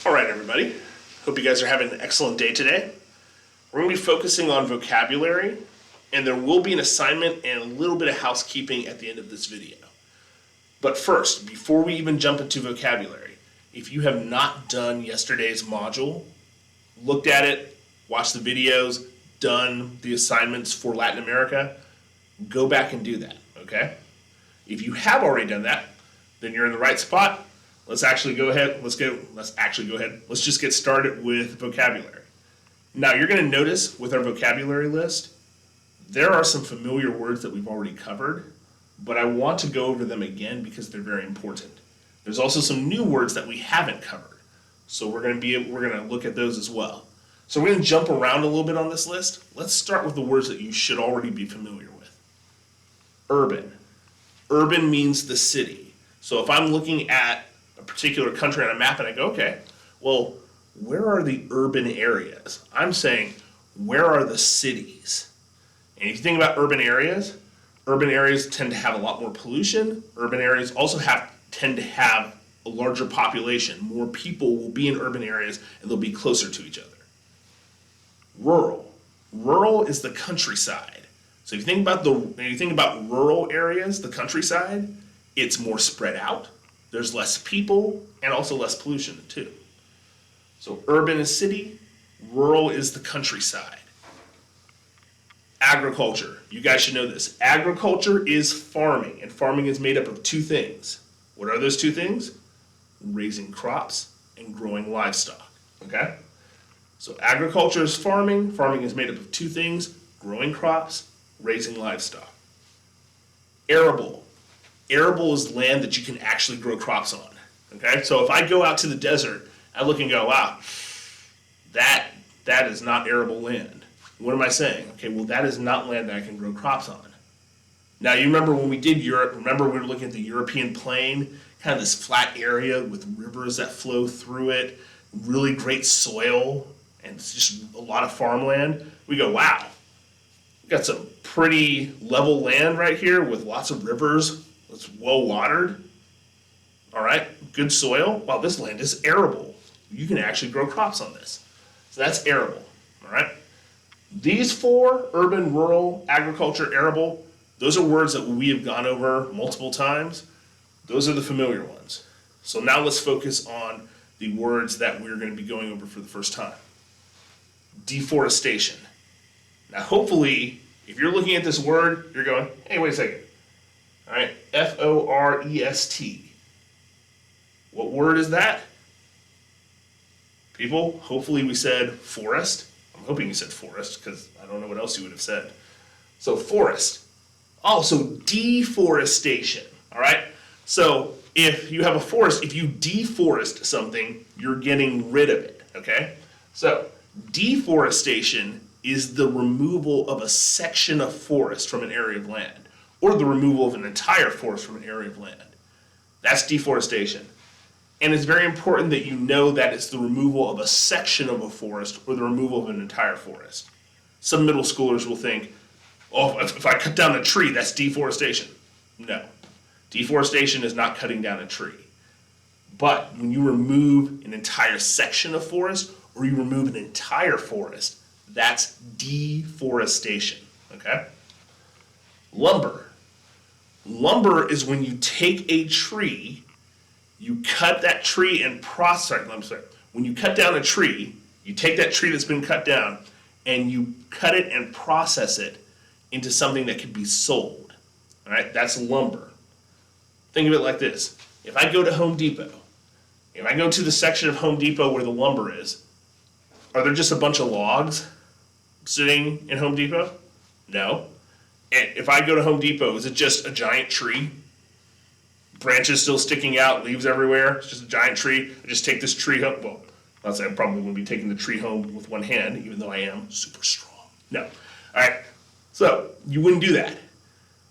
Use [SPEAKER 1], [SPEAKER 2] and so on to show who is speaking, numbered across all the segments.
[SPEAKER 1] All right, everybody. Hope you guys are having an excellent day today. We're going to be focusing on vocabulary, and there will be an assignment and a little bit of housekeeping at the end of this video. But first, before we even jump into vocabulary, if you have not done yesterday's module, looked at it, watched the videos, done the assignments for Latin America, go back and do that, okay? If you have already done that, then you're in the right spot. Let's just get started with vocabulary. Now, you're going to notice with our vocabulary list, there are some familiar words that we've already covered, but I want to go over them again because they're very important. There's also some new words that we haven't covered, so we're going to look at those as well. So we're going to jump around a little bit on this list. Let's start with the words that you should already be familiar with. Urban. Urban means the city. So if I'm looking at a particular country on a map and I go, okay, well, where are the urban areas? I'm saying, where are the cities? And if you think about urban areas tend to have a lot more pollution. Urban areas also tend to have a larger population. More people will be in urban areas and they'll be closer to each other. Rural. Rural is the countryside. So if you think about rural areas, the countryside, it's more spread out. There's less people and also less pollution too. So urban is city, rural is the countryside. Agriculture. You guys should know this. Agriculture is farming, and farming is made up of two things. What are those two things? Raising crops and growing livestock. Okay? So agriculture is farming. Farming is made up of two things: growing crops, raising livestock. Arable. Arable is land that you can actually grow crops on. Okay? So if I go out to the desert, I look and go, wow, that is not arable land. What am I saying? Okay, well, that is not land that I can grow crops on. Now, you remember when we did Europe, we were looking at the European plain, kind of this flat area with rivers that flow through it, really great soil, and it's just a lot of farmland. We go, wow, we got some pretty level land right here with lots of rivers. It's well watered. All right, good soil. Wow, this land is arable. You can actually grow crops on this. So that's arable. All right. These four, urban, rural, agriculture, arable, those are words that we have gone over multiple times. Those are the familiar ones. So now let's focus on the words that we're going to be going over for the first time. Deforestation. Now, hopefully, if you're looking at this word, you're going, hey, wait a second. All right, Forest. What word is that? People, hopefully we said forest. I'm hoping you said forest because I don't know what else you would have said. So forest. Also deforestation. All right. So if you have a forest, if you deforest something, you're getting rid of it. Okay. So deforestation is the removal of a section of forest from an area of land, or the removal of an entire forest from an area of land. That's deforestation. And it's very important that you know that it's the removal of a section of a forest or the removal of an entire forest. Some middle schoolers will think, oh, if I cut down a tree, that's deforestation. No. Deforestation is not cutting down a tree. But when you remove an entire section of forest or you remove an entire forest, that's deforestation. Okay? Lumber. Lumber is when you take a tree, you cut that tree and when you cut down a tree, you take that tree that's been cut down and you cut it and process it into something that can be sold. All right, that's lumber. Think of it like this. If I go to Home Depot, if I go to the section of Home Depot where the lumber is, are there just a bunch of logs sitting in Home Depot? No. And if I go to Home Depot, is it just a giant tree? Branches still sticking out, leaves everywhere. It's just a giant tree. I just take this tree home. Well, I'll say I probably wouldn't be taking the tree home with one hand, even though I am super strong. No. All right. So you wouldn't do that.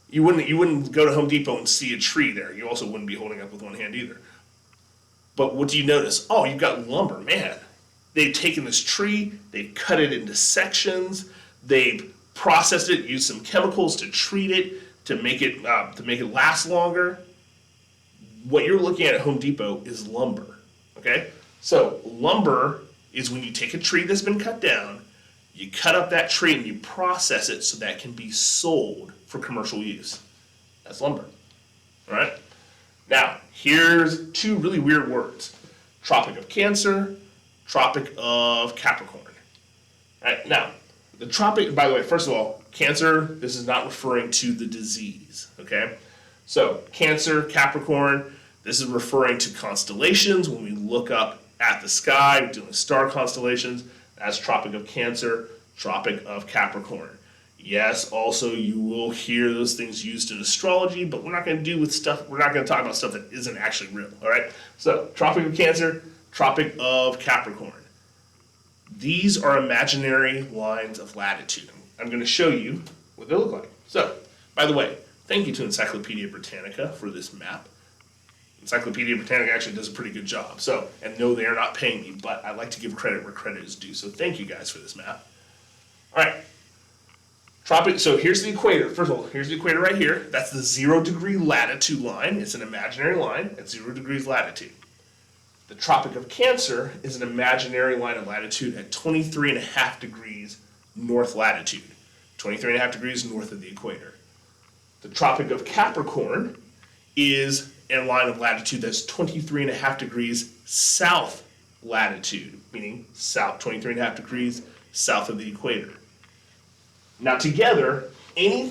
[SPEAKER 1] You wouldn't go to Home Depot and see a tree there. You also wouldn't be holding up with one hand either. But what do you notice? Oh, you've got lumber, man. They've taken this tree, they've cut it into sections, they've processed it, used some chemicals to treat it, to make it last longer. What you're looking at Home Depot is lumber, okay? So lumber is when you take a tree that's been cut down, you cut up that tree and you process it so that it can be sold for commercial use. That's lumber. All right? Now, here's two really weird words. Tropic of Cancer, Tropic of Capricorn. All right, now, the tropic, by the way, first of all, Cancer, this is not referring to the disease, okay? So, Cancer, Capricorn, this is referring to constellations. When we look up at the sky, we're doing star constellations. That's Tropic of Cancer, Tropic of Capricorn. Yes, also you will hear those things used in astrology, but we're not going to talk about stuff that isn't actually real, all right? So, Tropic of Cancer, Tropic of Capricorn. These are imaginary lines of latitude. I'm going to show you what they look like. So, by the way, thank you to Encyclopedia Britannica for this map. Encyclopedia Britannica actually does a pretty good job. So, and no, they are not paying me, but I like to give credit where credit is due. So thank you guys for this map. All right. So here's the equator. First of all, here's the equator right here. That's the 0 degree latitude line. It's an imaginary line at 0 degrees latitude. The Tropic of Cancer is an imaginary line of latitude at 23.5 degrees north latitude. 23.5 degrees north of the equator. The Tropic of Capricorn is a line of latitude that's 23.5 degrees south latitude, meaning south, 23.5 degrees south of the equator. Now together, any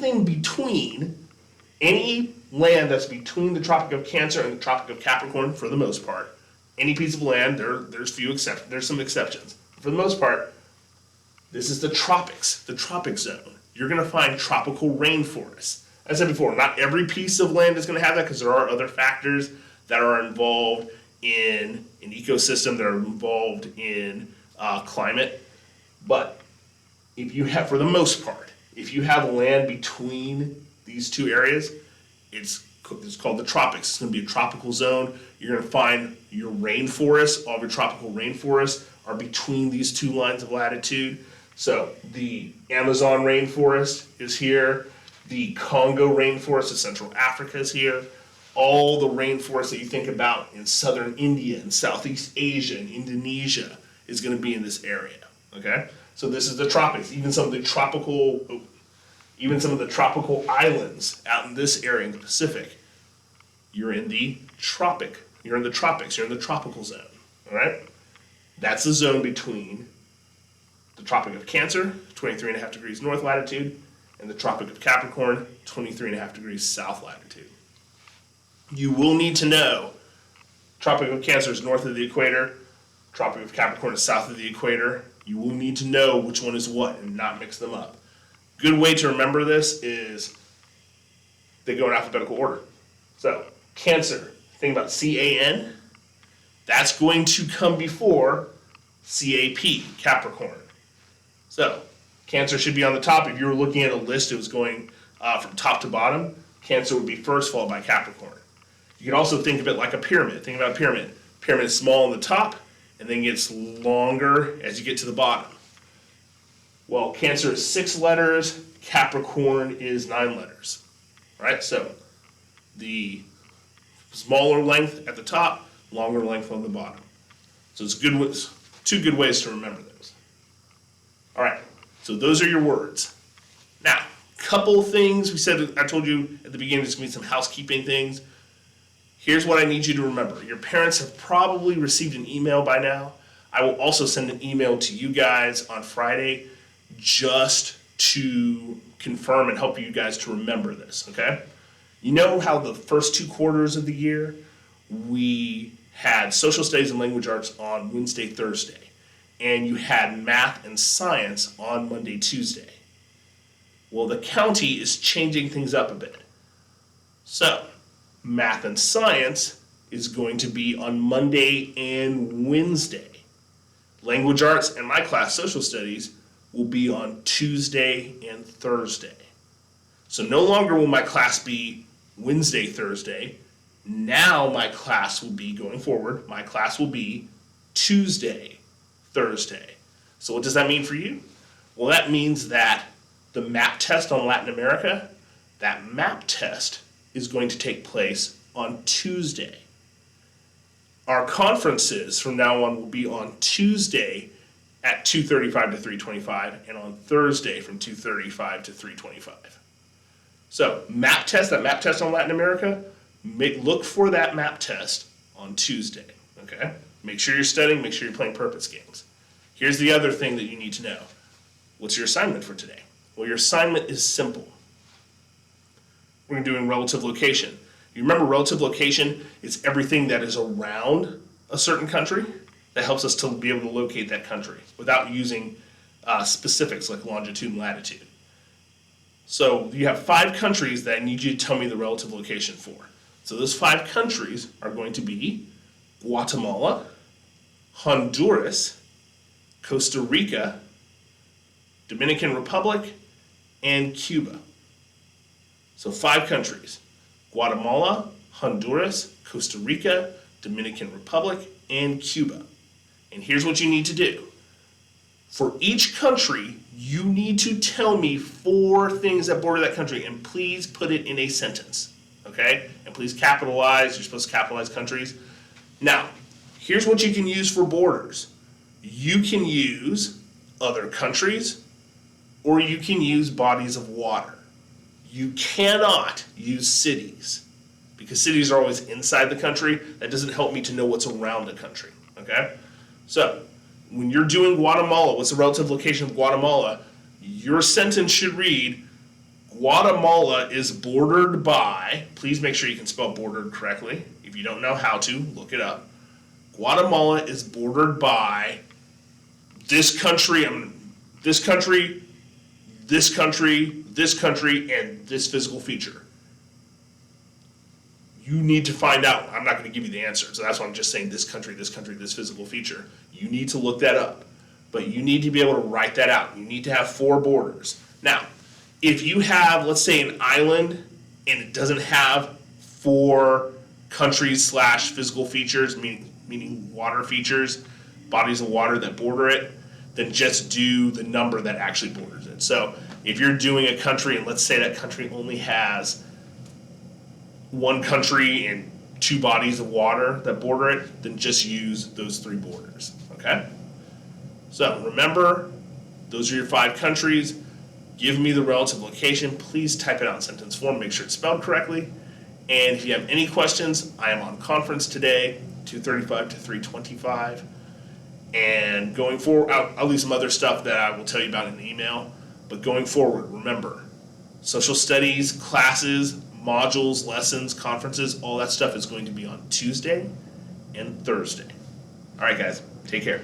[SPEAKER 1] land that's between the Tropic of Cancer and the Tropic of Capricorn, for the most part, any piece of land, there's some exceptions. For the most part, this is the tropics, the tropic zone. You're going to find tropical rainforests. As I said before, not every piece of land is going to have that because there are other factors that are involved in an ecosystem, that are involved in climate. But if you have, for the most part, if you have land between these two areas, it's called the tropics. It's going to be a tropical zone. You're going to find your rainforests, all of your tropical rainforests are between these two lines of latitude. So the Amazon rainforest is here. The Congo rainforest of Central Africa is here. All the rainforests that you think about in southern India and Southeast Asia and Indonesia is going to be in this area. Okay? So this is the tropics. Even some of the tropical islands out in this area in the Pacific, you're in the tropics. You're in the tropical zone. All right? That's the zone between the Tropic of Cancer, 23.5 degrees north latitude, and the Tropic of Capricorn, 23.5 degrees south latitude. You will need to know Tropic of Cancer is north of the equator, Tropic of Capricorn is south of the equator. You will need to know which one is what and not mix them up. Good way to remember this is they go in alphabetical order. So, Cancer, think about C-A-N. That's going to come before C-A-P, Capricorn. So, Cancer should be on the top. If you were looking at a list, it was going from top to bottom. Cancer would be first, followed by Capricorn. You can also think of it like a pyramid. Think about a pyramid. Pyramid is small on the top, and then gets longer as you get to the bottom. Well, Cancer is 6 letters, Capricorn is 9 letters. Right? So the smaller length at the top, longer length on the bottom. So it's two good ways to remember those. All right, so those are your words. Now, couple things I told you at the beginning, there's going to be some housekeeping things. Here's what I need you to remember. Your parents have probably received an email by now. I will also send an email to you guys on Friday just to confirm and help you guys to remember this, okay? You know how the first 2 quarters of the year, we had social studies and language arts on Wednesday, Thursday, and you had math and science on Monday, Tuesday. Well, the county is changing things up a bit. So, math and science is going to be on Monday and Wednesday. Language arts and my class, social studies, will be on Tuesday and Thursday. So no longer will my class be Wednesday, Thursday. Now my class will be, going forward, my class will be Tuesday, Thursday. So what does that mean for you? Well, that means that the map test on Latin America, that map test is going to take place on Tuesday. Our conferences from now on will be on Tuesday at 2:35 to 3:25, and on Thursday from 2:35 to 3:25. So map test, that map test on Latin America, look for that map test on Tuesday, okay? Make sure you're studying, make sure you're playing purpose games. Here's the other thing that you need to know. What's your assignment for today? Well, your assignment is simple. We're doing relative location. You remember relative location is everything that is around a certain country that helps us to be able to locate that country without using specifics like longitude and latitude. So you have 5 countries that I need you to tell me the relative location for. So those 5 countries are going to be Guatemala, Honduras, Costa Rica, Dominican Republic, and Cuba. So 5 countries: Guatemala, Honduras, Costa Rica, Dominican Republic, and Cuba. And here's what you need to do. For each country, you need to tell me 4 things that border that country, and please put it in a sentence, okay? And please capitalize, you're supposed to capitalize countries. Now, here's what you can use for borders. You can use other countries, or you can use bodies of water. You cannot use cities, because cities are always inside the country. That doesn't help me to know what's around the country, okay? So, when you're doing Guatemala, what's the relative location of Guatemala? Your sentence should read, Guatemala is bordered by, please make sure you can spell bordered correctly. If you don't know how to, look it up. Guatemala is bordered by this country, this country, this country, this country, and this physical feature. You need to find out. I'm not going to give you the answer, so that's why I'm just saying this country, this physical feature. You need to look that up, but you need to be able to write that out. You need to have 4 borders. Now, if you have, let's say, an island and it doesn't have 4 countries / physical features, meaning water features, bodies of water that border it, then just do the number that actually borders it. So if you're doing a country and let's say that country only has 1 country and 2 bodies of water that border it, then just use those 3 borders, okay? So remember, those are your 5 countries. Give me the relative location. Please type it out in sentence form. Make sure it's spelled correctly. And if you have any questions, I am on conference today, 2:35 to 3:25. And going forward, I'll leave some other stuff that I will tell you about in the email. But going forward, remember, social studies, classes, modules, lessons, conferences, all that stuff is going to be on Tuesday and Thursday. All right, guys, take care.